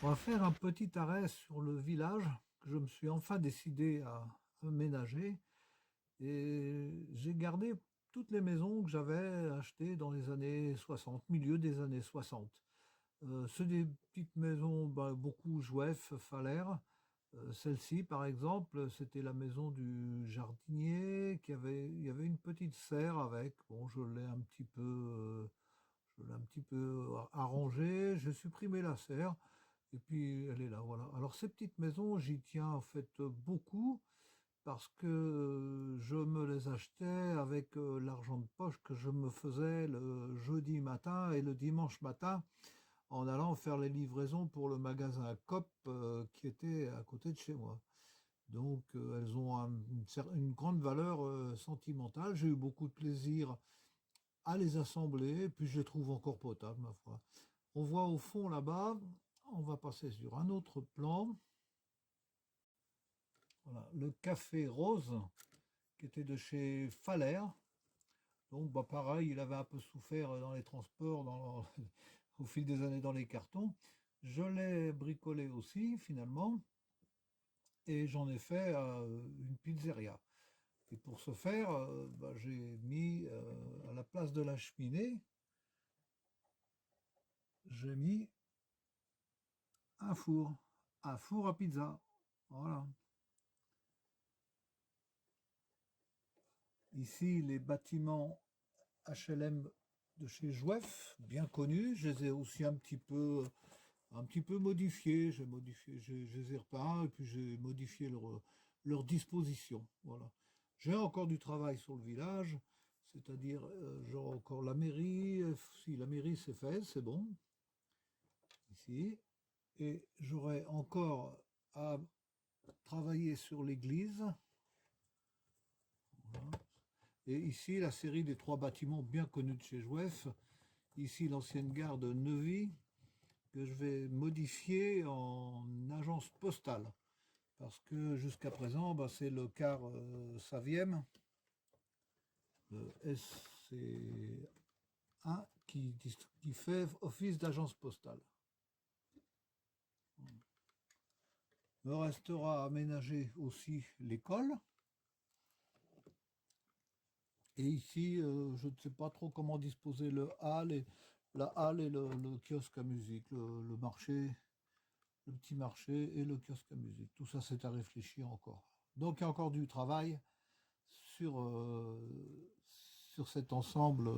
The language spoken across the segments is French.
On va faire un petit arrêt sur le village que je me suis enfin décidé à aménager et j'ai gardé toutes les maisons que j'avais achetées dans les années 60, milieu des années 60. C'est des petites maisons, beaucoup Jouef, Falaise. Celle-ci, par exemple, c'était la maison du jardinier il y avait une petite serre avec. Bon, je l'ai un petit peu arrangée. J'ai supprimé la serre. Et puis elle est là, voilà. Alors ces petites maisons, j'y tiens en fait beaucoup parce que je me les achetais avec l'argent de poche que je me faisais le jeudi matin et le dimanche matin en allant faire les livraisons pour le magasin Coop qui était à côté de chez moi. Donc elles ont une grande valeur sentimentale. J'ai eu beaucoup de plaisir à les assembler, et puis je les trouve encore potables, ma foi. On voit au fond là-bas, on va passer sur un autre plan. Voilà, le café rose, qui était de chez Faller. Donc, pareil, il avait un peu souffert dans les transports, au fil des années dans les cartons. Je l'ai bricolé aussi, finalement, et j'en ai fait une pizzeria. Et pour ce faire, j'ai mis à la place de la cheminée, j'ai mis un four, un four à pizza. Voilà. Ici, les bâtiments HLM de chez Jouef, bien connus. Je les ai aussi un petit peu modifiés. Je les ai repeints et puis j'ai modifié leur disposition. Voilà. J'ai encore du travail sur le village, c'est-à-dire genre encore la mairie. Si la mairie c'est fait, c'est bon ici. Et j'aurai encore à travailler sur l'église. Voilà. Et ici, la série des trois bâtiments bien connus de chez Jouef. Ici, l'ancienne gare de Neuvy, que je vais modifier en agence postale. Parce que jusqu'à présent, c'est le car Saviem, le SC1, qui fait office d'agence postale. Me restera à aménager aussi l'école. Et ici, je ne sais pas trop comment disposer la halle et le kiosque à musique, le marché, le petit marché et le kiosque à musique. Tout ça, c'est à réfléchir encore. Donc, il y a encore du travail sur cet ensemble.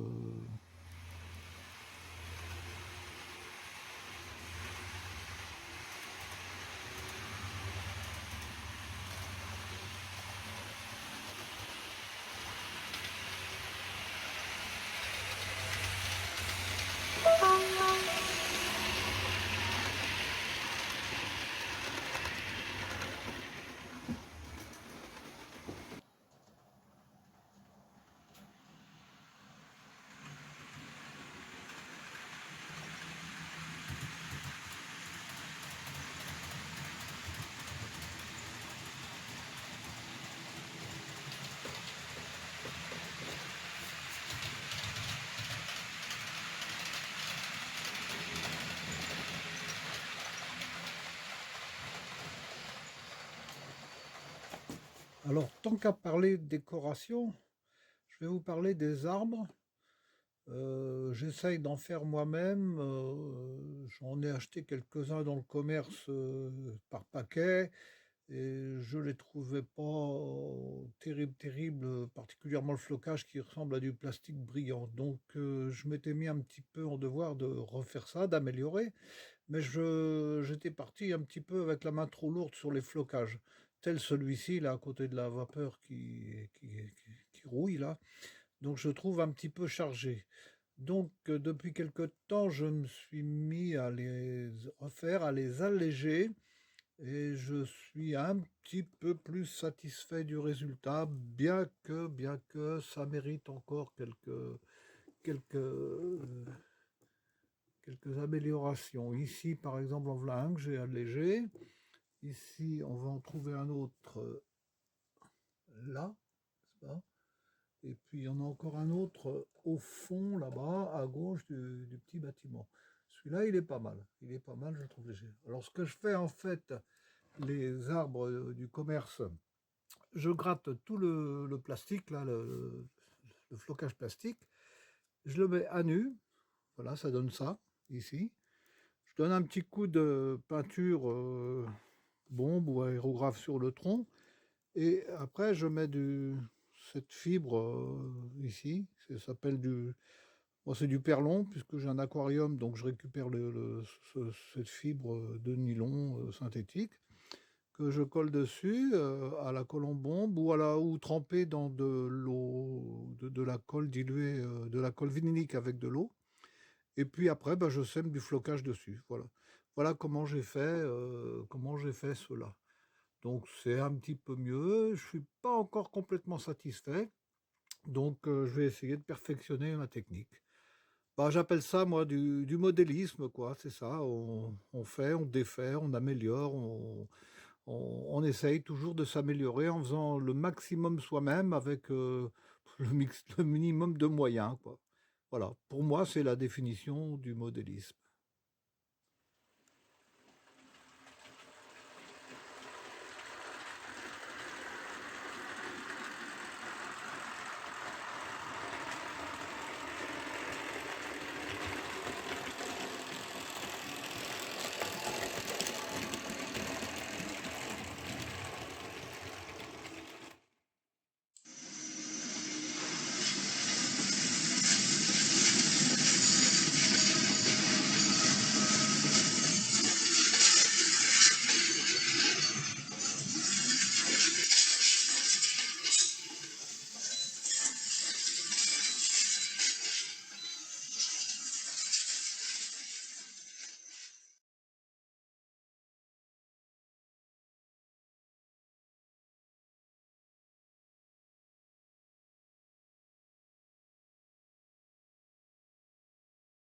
Alors, tant qu'à parler de décoration, je vais vous parler des arbres. J'essaye d'en faire moi-même. J'en ai acheté quelques-uns dans le commerce par paquet et je les trouvais pas terribles, particulièrement le flocage qui ressemble à du plastique brillant. Donc, je m'étais mis un petit peu en devoir de refaire ça, d'améliorer. Mais j'étais parti un petit peu avec la main trop lourde sur les flocages, tel celui-ci là à côté de la vapeur qui rouille là. Donc je trouve un petit peu chargé. Donc depuis quelque temps, je me suis mis à les refaire, à les alléger, et je suis un petit peu plus satisfait du résultat, bien que ça mérite encore quelques, quelques améliorations. Ici, par exemple, en voilà un que j'ai allégé. Ici, on va en trouver un autre là, n'est-ce pas? Et puis il y en a encore un autre au fond, là-bas, à gauche du petit bâtiment. Celui-là, il est pas mal. Il est pas mal, je le trouve léger. Alors, ce que je fais, en fait, les arbres du commerce, je gratte tout le plastique, là, le flocage plastique. Je le mets à nu. Voilà, ça donne ça, ici. Je donne un petit coup de peinture bombe ou aérographe sur le tronc. Et après, je mets cette fibre ici. Ça s'appelle bon, c'est du perlon, puisque j'ai un aquarium, donc je récupère cette fibre de nylon synthétique que je colle dessus à la colle en bombe ou trempée dans de l'eau, de la colle diluée, de la colle vinylique avec de l'eau. Et puis après, bah, je sème du flocage dessus. Voilà. Voilà comment j'ai fait cela. Donc c'est un petit peu mieux. Je suis pas encore complètement satisfait. Donc je vais essayer de perfectionner ma technique. Bah, j'appelle ça, moi, du modélisme, quoi. C'est ça. On fait, on défait, on améliore, on essaye toujours de s'améliorer en faisant le maximum soi-même avec le minimum de moyens, quoi. Voilà. Pour moi, c'est la définition du modélisme.